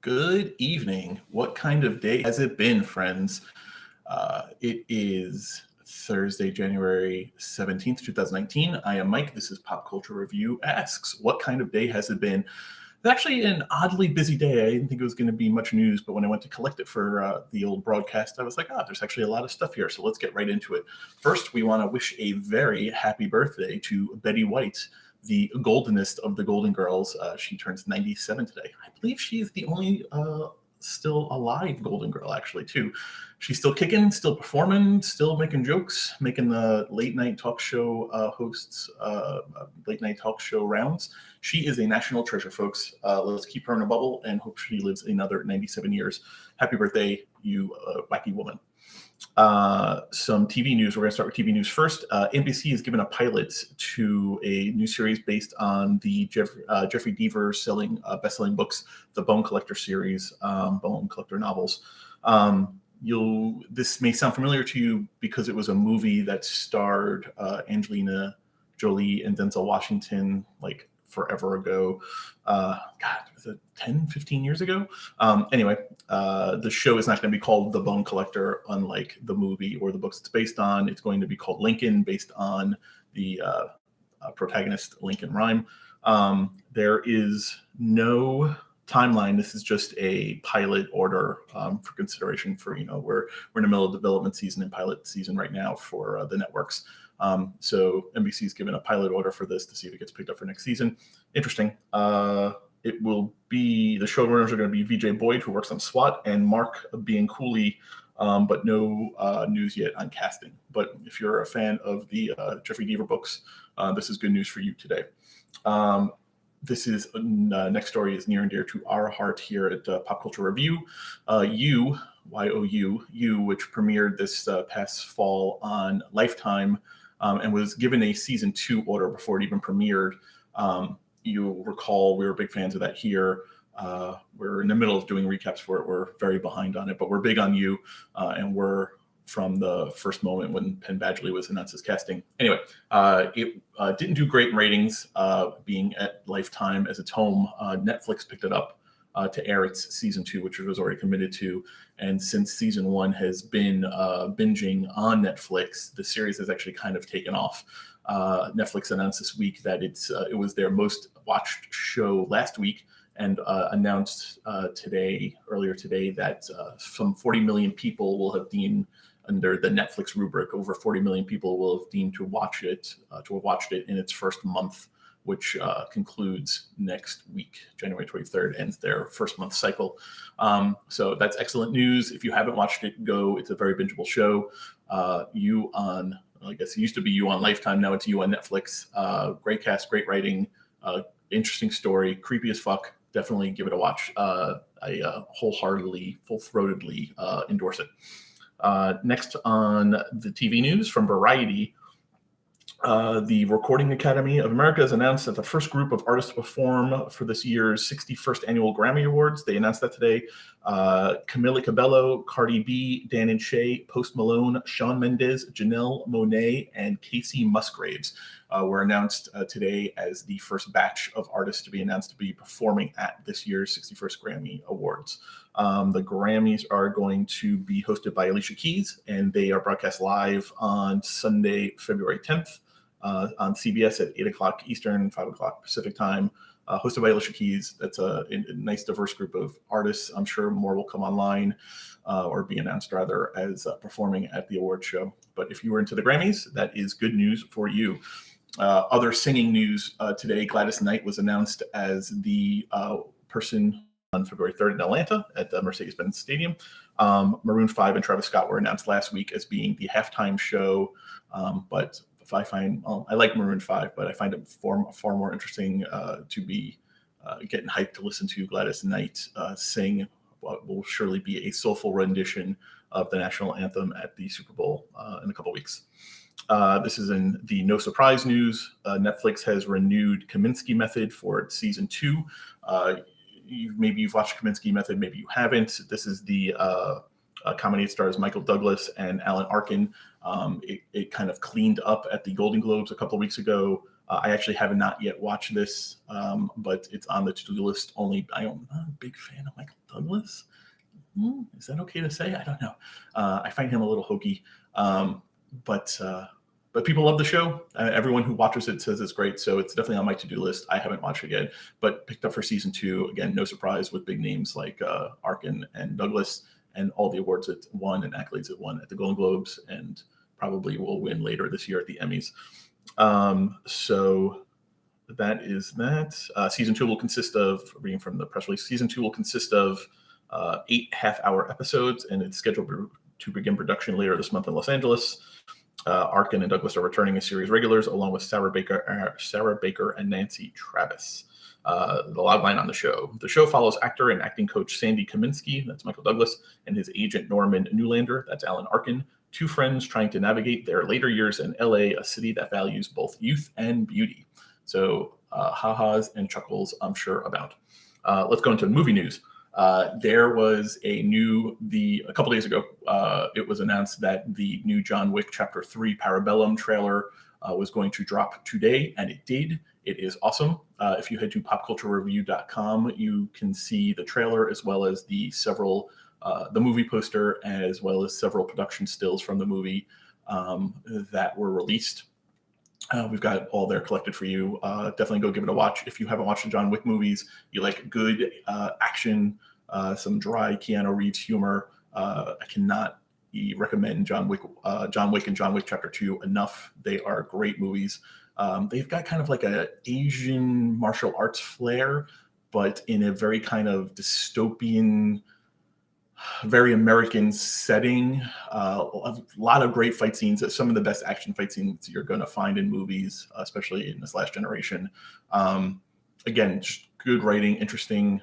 Good evening. What kind of day has it been, friends? It is Thursday, January 17th, 2019. I am Mike. This is Pop Culture Review Asks. What kind of day has it been? It's actually an oddly busy day. I didn't think it was going to be much news, but when I went to collect it for the old broadcast, I was like, there's actually a lot of stuff here. So let's get right into it. First, we want to wish a very happy birthday to Betty White, the goldenest of the Golden Girls. She turns 97 today. I believe she's the only still alive Golden Girl, actually, too. She's still kicking, still performing, still making jokes, making the late night talk show hosts, late night talk show rounds. She is a national treasure, folks. Let's keep her in a bubble and hope she lives another 97 years. Happy birthday, you wacky woman. Some TV news. We're going to start with TV news first. NBC has given a pilot to a new series based on the Jeffrey Deaver best-selling books, the Bone Collector series, Bone Collector novels. This may sound familiar to you because it was a movie that starred Angelina Jolie and Denzel Washington like forever ago. Was it 10, 15 years ago? Anyway, the show is not going to be called The Bone Collector, unlike the movie or the books it's based on. It's going to be called Lincoln, based on the protagonist Lincoln Rhyme. There is no timeline. This is just a pilot order for consideration for, we're in the middle of development season and pilot season right now for the networks. So NBC's given a pilot order for this to see if it gets picked up for next season. Interesting. It will be, the showrunners are going to be VJ Boyd, who works on SWAT, and Mark Bianculli, but no news yet on casting. But if you're a fan of the Jeffrey Deaver books, this is good news for you today. This is next story is near and dear to our heart here at Pop Culture Review. You, Y-O-U, which premiered this past fall on Lifetime and was given a season 2 order before it even premiered. You'll recall we were big fans of that here. We're in the middle of doing recaps for it. We're very behind on it, but we're big on You, and we're from the first moment when Penn Badgley was announced as casting. Anyway, it didn't do great in ratings, being at Lifetime as its home. Netflix picked it up to air its season 2, which it was already committed to. And since season 1 has been binging on Netflix, the series has actually kind of taken off. Netflix announced this week that it was their most watched show last week, and announced earlier today, that some 40 million people will have deemed, under the Netflix rubric, over 40 million people will have deemed to have watched it in its first month, which concludes next week. January 23rd ends their first month cycle. So that's excellent news. If you haven't watched it, go. It's a very bingeable show. I guess it used to be You on Lifetime. Now it's You on Netflix. Great cast, great writing, interesting story, creepy as fuck. Definitely give it a watch. I wholeheartedly, full-throatedly endorse it. Next on the TV news from Variety, the Recording Academy of America has announced that the first group of artists to perform for this year's 61st Annual Grammy Awards. They announced that today. Camila Cabello, Cardi B, Dan and Shay, Post Malone, Shawn Mendes, Janelle Monáe, and Casey Musgraves were announced today as the first batch of artists to be announced to be performing at this year's 61st Grammy Awards. The Grammys are going to be hosted by Alicia Keys, and they are broadcast live on Sunday, February 10th. On CBS at 8 o'clock Eastern, 5 o'clock Pacific time, hosted by Alicia Keys. That's a nice, diverse group of artists. I'm sure more will come online or be announced, rather, as performing at the award show. But if you were into the Grammys, that is good news for you. Other singing news today, Gladys Knight was announced as the person on February 3rd in Atlanta at the Mercedes-Benz Stadium. Maroon 5 and Travis Scott were announced last week as being the halftime show, but I like Maroon 5, but I find it far more interesting to be getting hyped to listen to Gladys Knight sing what will surely be a soulful rendition of the national anthem at the Super Bowl in a couple weeks. This is in the no surprise news. Netflix has renewed Kaminsky Method for its season 2. Maybe you've watched Kaminsky Method, maybe you haven't. This is the comedy. It stars Michael Douglas and Alan Arkin. It kind of cleaned up at the Golden Globes a couple of weeks ago. I actually have not yet watched this, but it's on the to-do list. Only I'm not a big fan of Michael Douglas. Is that okay to say? I don't know. I find him a little hokey, but people love the show. Everyone who watches it says it's great, so it's definitely on my to-do list. I haven't watched it yet, but picked up for season 2. Again, no surprise with big names like Arkin and Douglas, and all the awards it won and accolades it won at the Golden Globes, and probably will win later this year at the Emmys. So that is that. Season 2 will consist of, reading from the press release, season 2 will consist of 8 half-hour episodes, and it's scheduled to begin production later this month in Los Angeles. Arkin and Douglas are returning as series regulars, along with Sarah Baker and Nancy Travis. The logline on the show. The show follows actor and acting coach Sandy Kaminsky, that's Michael Douglas, and his agent Norman Newlander, that's Alan Arkin, 2 friends trying to navigate their later years in LA, a city that values both youth and beauty. So ha-has and chuckles, I'm sure about. Let's go into movie news. There was a couple days ago, it was announced that the new John Wick Chapter 3 Parabellum trailer was going to drop today, and it did. It is awesome. If you head to popculturereview.com, you can see the trailer as well as the movie poster, as well as several production stills from the movie that were released. We've got all there collected for you. Definitely go give it a watch. If you haven't watched the John Wick movies, you like good action, some dry Keanu Reeves humor, I cannot recommend John Wick and John Wick Chapter 2 enough. They are great movies. They've got kind of like a Asian martial arts flair, but in a very kind of dystopian, very American setting. A lot of great fight scenes. Some of the best action fight scenes you're going to find in movies, especially in this last generation. Again, just good writing, interesting,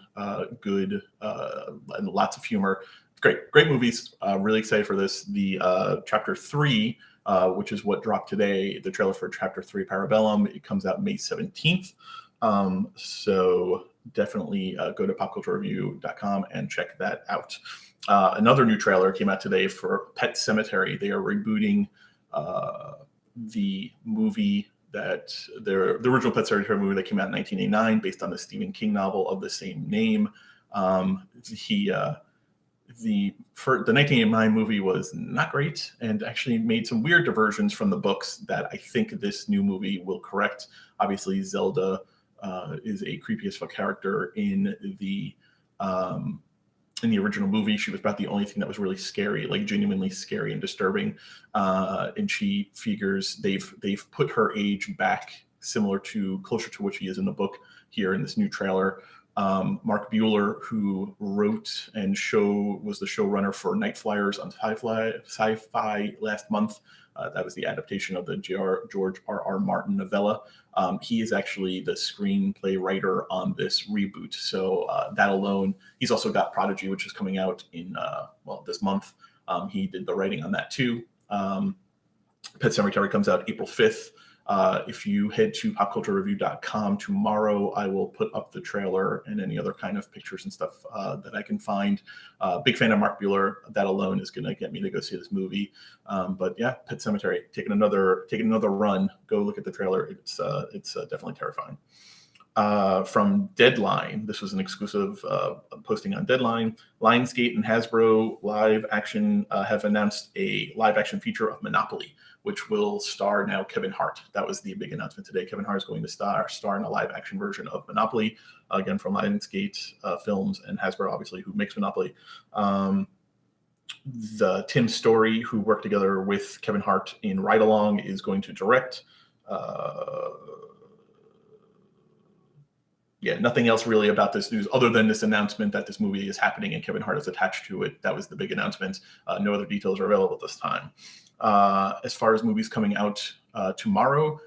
good, and lots of humor. Great movies. Really excited for this. The Chapter 3, which is what dropped today, the trailer for Chapter 3 Parabellum, it comes out May 17th. So definitely go to popculturereview.com and check that out. Another new trailer came out today for Pet Sematary. They are rebooting the movie that the original Pet Sematary movie that came out in 1989, based on the Stephen King novel of the same name. The 1989 movie was not great, and actually made some weird diversions from the books that I think this new movie will correct. Obviously, Zelda is a creepy as fuck character in the original movie. She was about the only thing that was really scary, like genuinely scary and disturbing. And she figures they've put her age back closer to what she is in the book here in this new trailer. Mark Buehler, who wrote and was the showrunner for Night Flyers on Sci-Fi last month. That was the adaptation of the George R.R. Martin novella. He is actually the screenplay writer on this reboot. So that alone, he's also got Prodigy, which is coming out in this month. He did the writing on that too. Pet Sematary comes out April 5th. If you head to popculturereview.com tomorrow, I will put up the trailer and any other kind of pictures and stuff that I can find. Big fan of Mark Buehler. That alone is going to get me to go see this movie. But yeah, Pet Sematary, taking another run. Go look at the trailer. It's definitely terrifying. From Deadline, this was an exclusive posting on Deadline. Lionsgate and Hasbro Live Action have announced a live action feature of Monopoly, which will star now Kevin Hart. That was the big announcement today. Kevin Hart is going to star in a live action version of Monopoly, again from Lionsgate Films and Hasbro, obviously, who makes Monopoly. The Tim Story, who worked together with Kevin Hart in Ride Along, is going to direct. Nothing else really about this news other than this announcement that this movie is happening and Kevin Hart is attached to it. That was the big announcement. No other details are available at this time. As far as movies coming out tomorrow,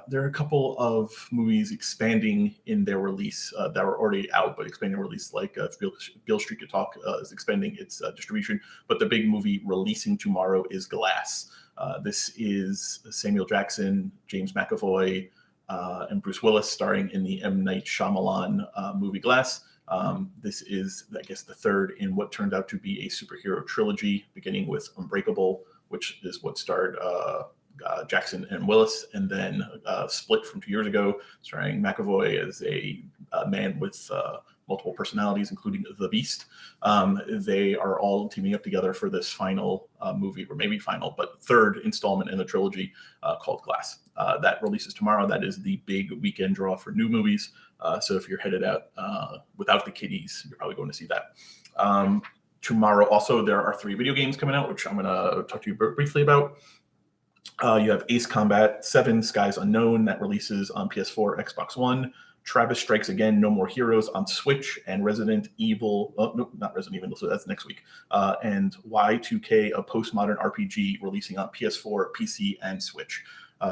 there are a couple of movies expanding in their release that were already out, but expanding release, like Beale Street Could Talk is expanding its distribution. But the big movie releasing tomorrow is Glass. This is Samuel Jackson, James McAvoy, and Bruce Willis starring in the M. Night Shyamalan movie Glass. This is, I guess, the third in what turned out to be a superhero trilogy, beginning with Unbreakable, which is what starred Jackson and Willis, and then Split from 2 years ago, starring McAvoy as a man with multiple personalities, including the Beast. They are all teaming up together for this final movie, or maybe final, but third installment in the trilogy called Glass. That releases tomorrow. That is the big weekend draw for new movies. So if you're headed out without the kiddies, you're probably going to see that. Tomorrow also, there are 3 video games coming out, which I'm going to talk to you briefly about. You have Ace Combat 7 Skies Unknown that releases on PS4, Xbox One. Travis Strikes Again, No More Heroes on Switch, and Resident Evil, no, not Resident Evil, so that's next week. And Y2K, a postmodern RPG releasing on PS4, PC, and Switch.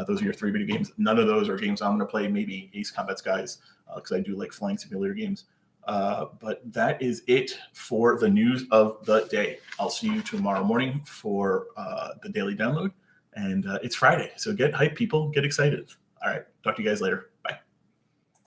Those are your 3 video games. None of those are games I'm going to play, maybe Ace Combat Skies, because I do like flying simulator games. But that is it for the news of the day. I'll see you tomorrow morning for the daily download. And it's Friday, so get hyped, people. Get excited. All right, talk to you guys later.